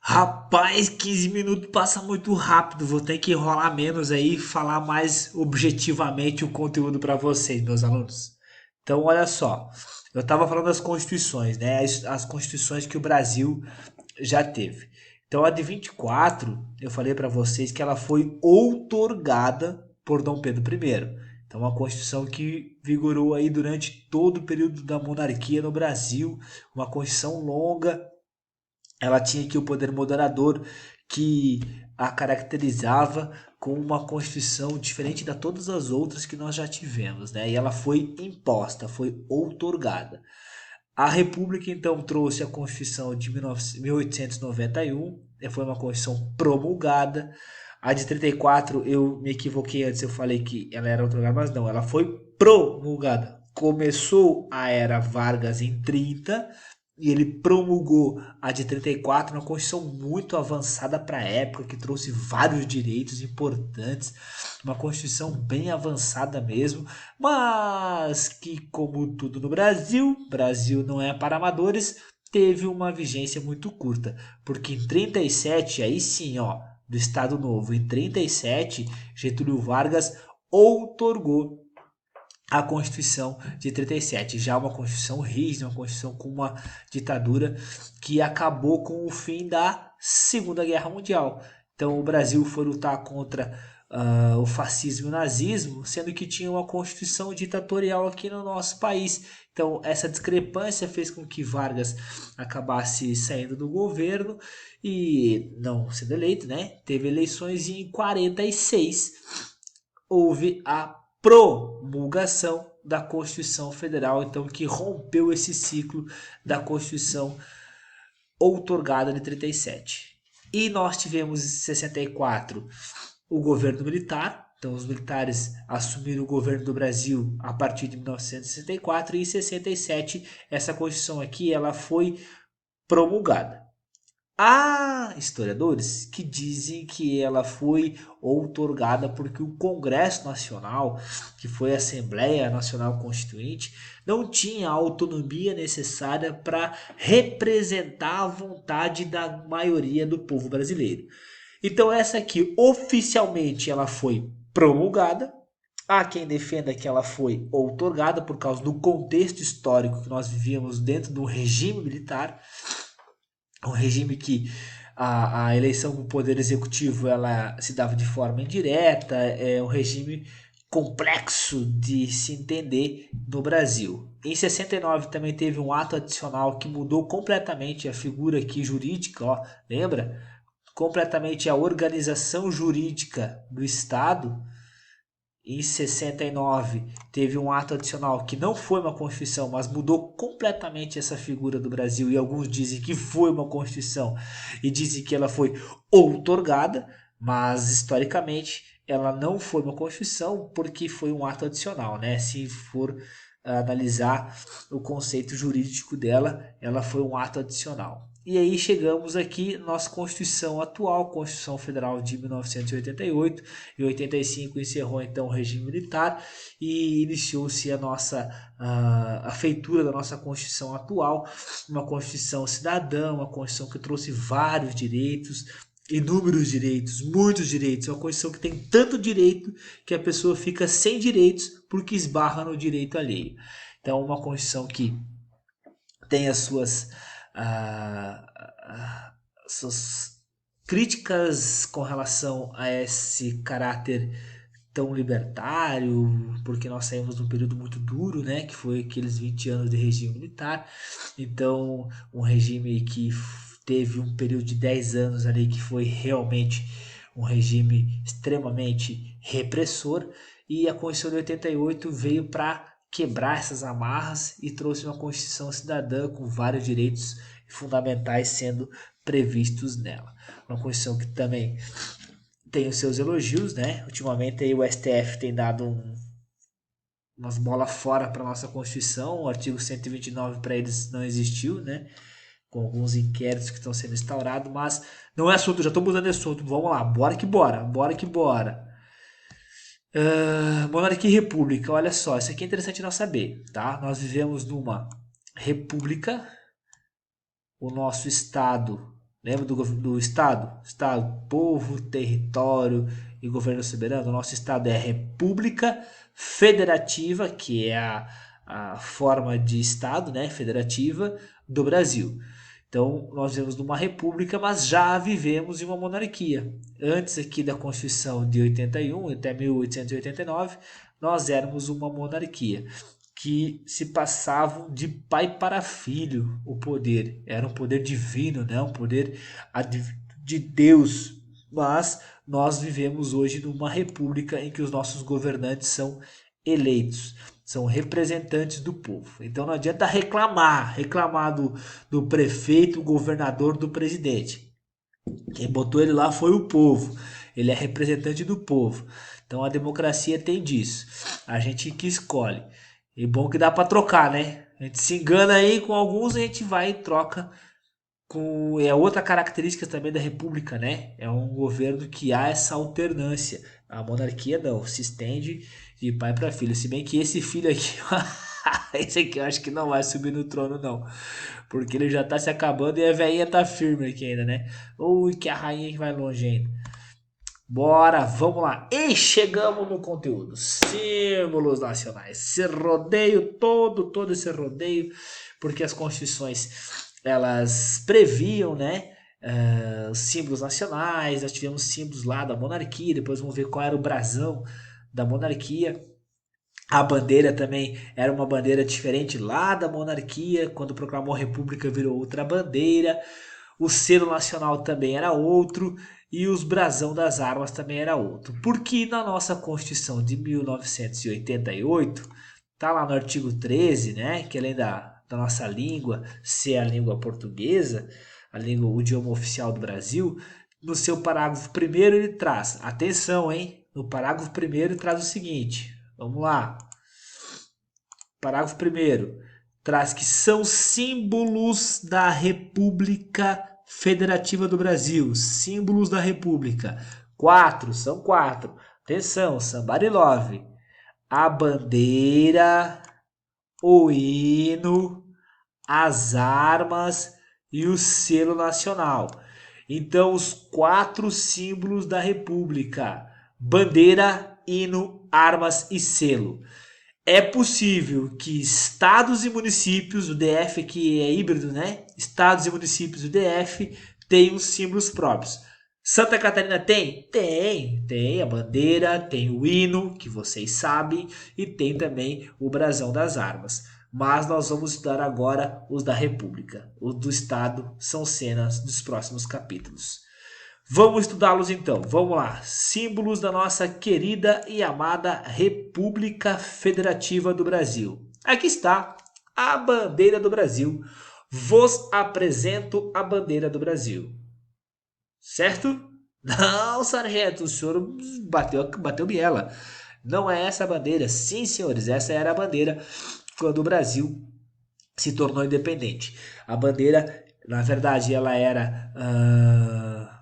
Rapaz, 15 minutos passa muito rápido. Vou ter que enrolar menos aí e falar mais objetivamente o conteúdo para vocês, meus alunos. Então, olha só. Eu estava falando das constituições, né? As constituições que o Brasil já teve. Então, a de 24, eu falei para vocês que ela foi outorgada por Dom Pedro I. Então, uma constituição que vigorou aí durante todo o período da monarquia no Brasil, uma constituição longa. Ela tinha aqui o poder moderador que a caracterizava com uma constituição diferente de todas as outras que nós já tivemos, né? E ela foi imposta, foi outorgada. A República então trouxe a Constituição de 1891, foi uma Constituição promulgada. A de 34 eu me equivoquei antes, eu falei que ela era outorgada, mas não, ela foi promulgada. Começou a era Vargas em 30 e ele promulgou a de 34, uma Constituição muito avançada para a época, que trouxe vários direitos importantes, uma Constituição bem avançada mesmo, mas que, como tudo no Brasil, Brasil não é para amadores, teve uma vigência muito curta, porque em 37, aí sim, ó, do Estado Novo, em 37, Getúlio Vargas outorgou a Constituição de 37, já uma Constituição rígida, uma Constituição com uma ditadura que acabou com o fim da Segunda Guerra Mundial. Então o Brasil foi lutar contra o fascismo e o nazismo, sendo que tinha uma Constituição ditatorial aqui no nosso país. Então essa discrepância fez com que Vargas acabasse saindo do governo e não sendo eleito, né? Teve eleições e em 46 houve a promulgação da Constituição Federal, então que rompeu esse ciclo da Constituição outorgada de 37. E nós tivemos em 64 o governo militar, então os militares assumiram o governo do Brasil a partir de 1964 e em 67 essa Constituição aqui ela foi promulgada. Há historiadores que dizem que ela foi outorgada porque o Congresso Nacional, que foi a Assembleia Nacional Constituinte, não tinha a autonomia necessária para representar a vontade da maioria do povo brasileiro. Então essa aqui oficialmente ela foi promulgada. Há quem defenda que ela foi outorgada por causa do contexto histórico que nós vivíamos dentro do regime militar, um regime que a eleição do poder executivo ela se dava de forma indireta, é um regime complexo de se entender no Brasil. Em 69 também teve um ato adicional que mudou completamente a figura aqui jurídica, ó, lembra? Completamente a organização jurídica do Estado. Em 69 teve um ato adicional que não foi uma Constituição, mas mudou completamente essa figura do Brasil. E alguns dizem que foi uma Constituição e dizem que ela foi outorgada, mas historicamente ela não foi uma Constituição porque foi um ato adicional, né? Se for analisar o conceito jurídico dela, ela foi um ato adicional. E aí chegamos aqui na nossa Constituição atual, Constituição Federal de 1988. Em 85 encerrou então o regime militar e iniciou-se a nossa a feitura da nossa Constituição atual, uma Constituição cidadã, uma Constituição que trouxe vários direitos, inúmeros direitos, muitos direitos, uma Constituição que tem tanto direito que a pessoa fica sem direitos porque esbarra no direito alheio. Então, uma Constituição que tem as suas críticas com relação a esse caráter tão libertário, porque nós saímos de um período muito duro, né, que foi aqueles 20 anos de regime militar. Então, um regime que teve um período de 10 anos ali que foi realmente um regime extremamente repressor, e a Constituição de 88 veio para quebrar essas amarras e trouxe uma Constituição cidadã com vários direitos fundamentais sendo previstos nela. Uma Constituição que também tem os seus elogios, né? Ultimamente aí o STF tem dado umas bolas fora para nossa Constituição, o artigo 129 para eles não existiu, né? Com alguns inquéritos que estão sendo instaurados, mas não é assunto, já estou mudando de assunto, vamos lá, bora que bora, bora que bora. Monarquia e República, olha só, isso aqui é interessante nós saber, tá? Nós vivemos numa república, o nosso Estado, Lembra do Estado? Estado, povo, território e governo soberano. O nosso Estado é a República Federativa, que é a forma de Estado, né, federativa do Brasil. Então, nós vivemos numa república, mas já vivemos em uma monarquia. Antes aqui da Constituição de 81 até 1889, nós éramos uma monarquia que se passavam de pai para filho o poder. Era um poder divino, né? Um poder de Deus. Mas nós vivemos hoje numa república em que os nossos governantes são eleitos, são representantes do povo. Então não adianta reclamar do prefeito, governador, do presidente. Quem botou ele lá foi o povo. Ele é representante do povo. Então a democracia tem disso. A gente que escolhe. E bom que dá para trocar, né? A gente se engana aí com alguns, a gente vai e troca com. É outra característica também da república, né? É um governo que há essa alternância. A monarquia não, se estende de pai para filho. Se bem que esse filho aqui, esse aqui eu acho que não vai subir no trono, não. Porque ele já tá se acabando e a velhinha tá firme aqui ainda, né? Ui, que a rainha que vai longe ainda. Bora, vamos lá. E chegamos no conteúdo. Símbolos nacionais. Esse rodeio todo esse rodeio, porque as constituições elas previam, né? Os símbolos nacionais. Nós tivemos símbolos lá da monarquia. Depois vamos ver qual era o brasão da monarquia. A bandeira também era uma bandeira diferente lá da monarquia. Quando proclamou a república virou outra bandeira. O selo nacional também era outro e os brasão das armas também era outro. Porque na nossa Constituição de 1988, tá lá no artigo 13, né, que além da nossa língua ser a língua portuguesa, a língua, o idioma oficial do Brasil, no seu parágrafo primeiro ele traz, atenção, hein, no parágrafo primeiro ele traz o seguinte, vamos lá, parágrafo primeiro traz que são símbolos da República Federativa do Brasil. Símbolos da República. São quatro. Atenção, somebody love. A bandeira, o hino, as armas e o selo nacional. Então, os quatro símbolos da República: bandeira, hino, armas e selo. É possível que estados e municípios, o DF aqui é híbrido, né? Estados e municípios do DF tenham símbolos próprios. Santa Catarina tem? Tem a bandeira, tem o hino, que vocês sabem, e tem também o brasão das armas. Mas nós vamos estudar agora os da República. Os do Estado são cenas dos próximos capítulos. Vamos estudá-los então. Vamos lá. Símbolos da nossa querida e amada República Federativa do Brasil. Aqui está a bandeira do Brasil. Vos apresento a bandeira do Brasil. Certo? Não, sargento, o senhor bateu biela. Não é essa a bandeira. Sim, senhores, essa era a bandeira quando o Brasil se tornou independente. A bandeira, na verdade, ela era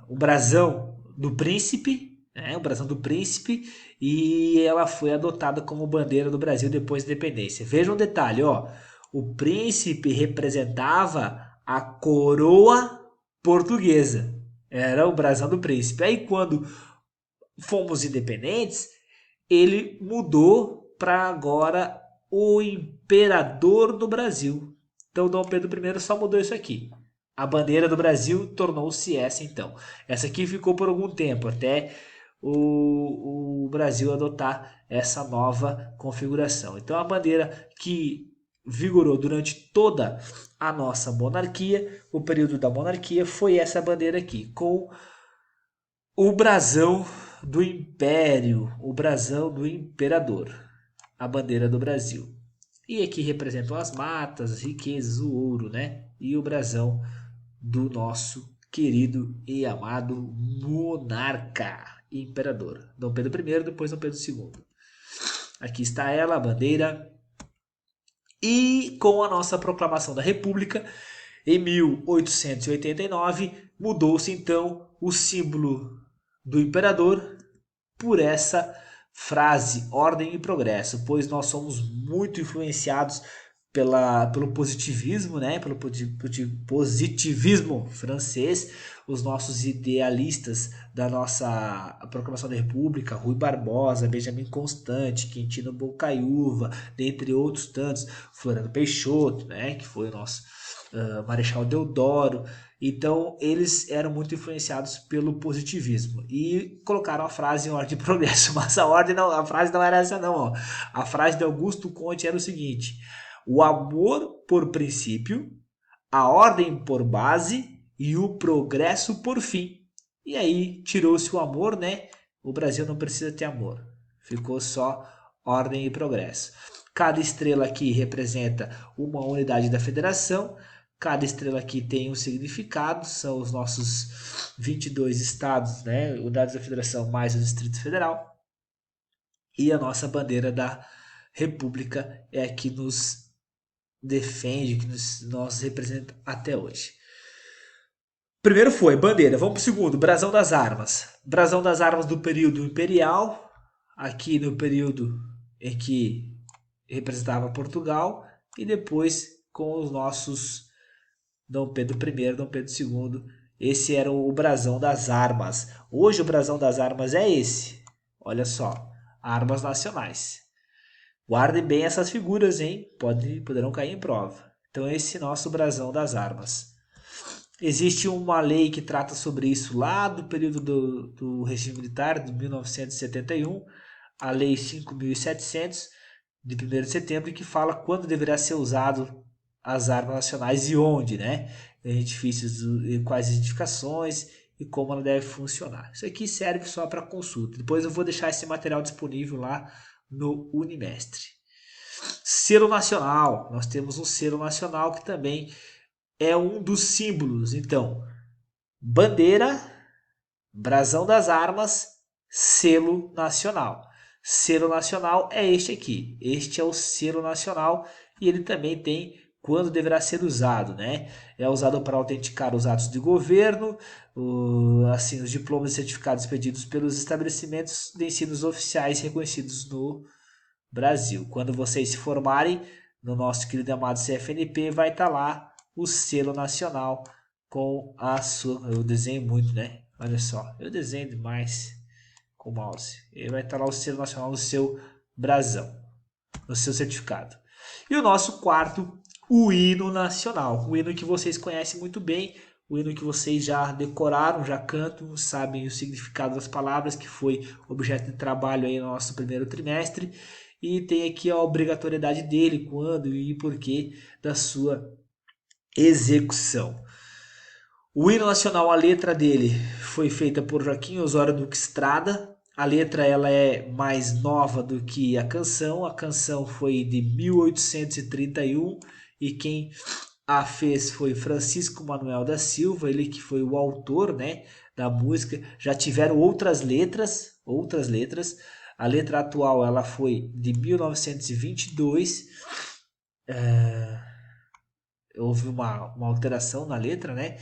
o brasão do príncipe, né? O brasão do príncipe, e ela foi adotada como bandeira do Brasil depois da independência. Veja um detalhe, ó. O príncipe representava a coroa portuguesa. Era o brasão do príncipe. Aí quando fomos independentes, ele mudou para agora o imperador do Brasil. Então Dom Pedro I só mudou isso aqui. A bandeira do Brasil tornou-se essa então. Essa aqui ficou por algum tempo, até o Brasil adotar essa nova configuração. Então a bandeira que vigorou durante toda a nossa monarquia, o período da monarquia, foi essa bandeira aqui, com o brasão do império, o brasão do imperador, a bandeira do Brasil. E aqui representam as matas, as riquezas, o ouro, né? E o brasão do nosso querido e amado monarca e imperador. Dom Pedro I, depois Dom Pedro II. Aqui está ela, a bandeira. E com a nossa proclamação da República, em 1889, mudou-se então o símbolo do imperador por essa frase, ordem e progresso, pois nós somos muito influenciados pelo positivismo, né? Pelo positivismo francês, os nossos idealistas da nossa Proclamação da República, Rui Barbosa, Benjamin Constant, Quintino Bocaiúva, dentre outros tantos, Floriano Peixoto, né? Que foi o nosso Marechal Deodoro. Então, eles eram muito influenciados pelo positivismo e colocaram a frase em ordem de progresso, mas a frase não era essa não. Ó. A frase de Augusto Conte era o seguinte: o amor por princípio, a ordem por base e o progresso por fim. E aí tirou-se o amor, né? O Brasil não precisa ter amor. Ficou só ordem e progresso. Cada estrela aqui representa uma unidade da federação. Cada estrela aqui tem um significado. São os nossos 22 estados, né? Unidades da federação mais o Distrito Federal. E a nossa bandeira da República é a que nos defende, que nos representa até hoje. Primeiro foi bandeira. Vamos para o segundo, brasão das armas. Brasão das armas do período imperial, aqui no período em que representava Portugal, e depois com os nossos Dom Pedro I, Dom Pedro II. Esse era o brasão das armas. Hoje o brasão das armas é esse. Olha só, armas nacionais. Guardem bem essas figuras, hein? Poderão cair em prova. Então esse é nosso brasão das armas. Existe uma lei que trata sobre isso lá do período do regime militar, de 1971, a Lei 5.700, de 1º de setembro, que fala quando deverá ser usado as armas nacionais e onde, né? Edifícios, quais edificações e como ela deve funcionar. Isso aqui serve só para consulta. Depois eu vou deixar esse material disponível lá no Unimestre. Selo nacional. Nós temos um selo nacional que também é um dos símbolos. Então, bandeira, brasão das armas, selo nacional. Selo nacional é este aqui. Este é o selo nacional e ele também tem quando deverá ser usado, né? É usado para autenticar os atos de governo, assim, os diplomas e certificados pedidos pelos estabelecimentos de ensinos oficiais reconhecidos no Brasil. Quando vocês se formarem no nosso querido amado CFNP, vai estar lá o selo nacional com a sua... Eu desenho muito, né? Olha só, eu desenho demais com o mouse. E vai estar lá o selo nacional no seu brasão, no seu certificado. E o nosso quarto, o hino nacional. O hino que vocês conhecem muito bem, o hino que vocês já decoraram, já cantam, sabem o significado das palavras, que foi objeto de trabalho aí no nosso primeiro trimestre. E tem aqui a obrigatoriedade dele, quando e porquê da sua execução. O hino nacional, a letra dele foi feita por Joaquim Osório Duque Estrada. A letra ela é mais nova do que a canção. A canção foi de 1831 e quem a fez foi Francisco Manuel da Silva, ele que foi o autor, né, da música. Já tiveram outras letras. A letra atual ela foi de 1922. Houve uma alteração na letra, né?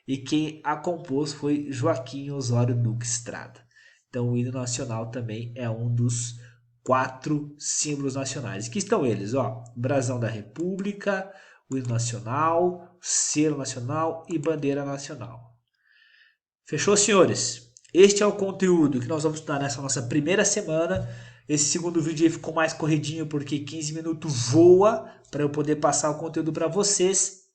E quem a compôs foi Joaquim Osório Duque Estrada. Então o hino nacional também é um dos 4 símbolos nacionais. Aqui estão eles, ó, brasão da República, o hino nacional, selo nacional e bandeira nacional. Fechou, senhores? Este é o conteúdo que nós vamos estudar nessa nossa primeira semana. Esse segundo vídeo aí ficou mais corridinho porque 15 minutos voa para eu poder passar o conteúdo para vocês.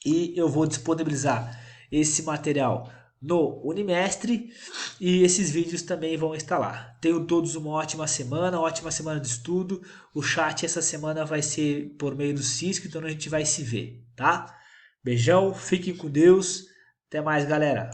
E eu vou disponibilizar esse material no Unimestre e esses vídeos também vão estar lá. Tenham todos uma ótima semana de estudo. O chat essa semana vai ser por meio do Cisco, então a gente vai se ver, tá? Beijão, fiquem com Deus. Até mais, galera.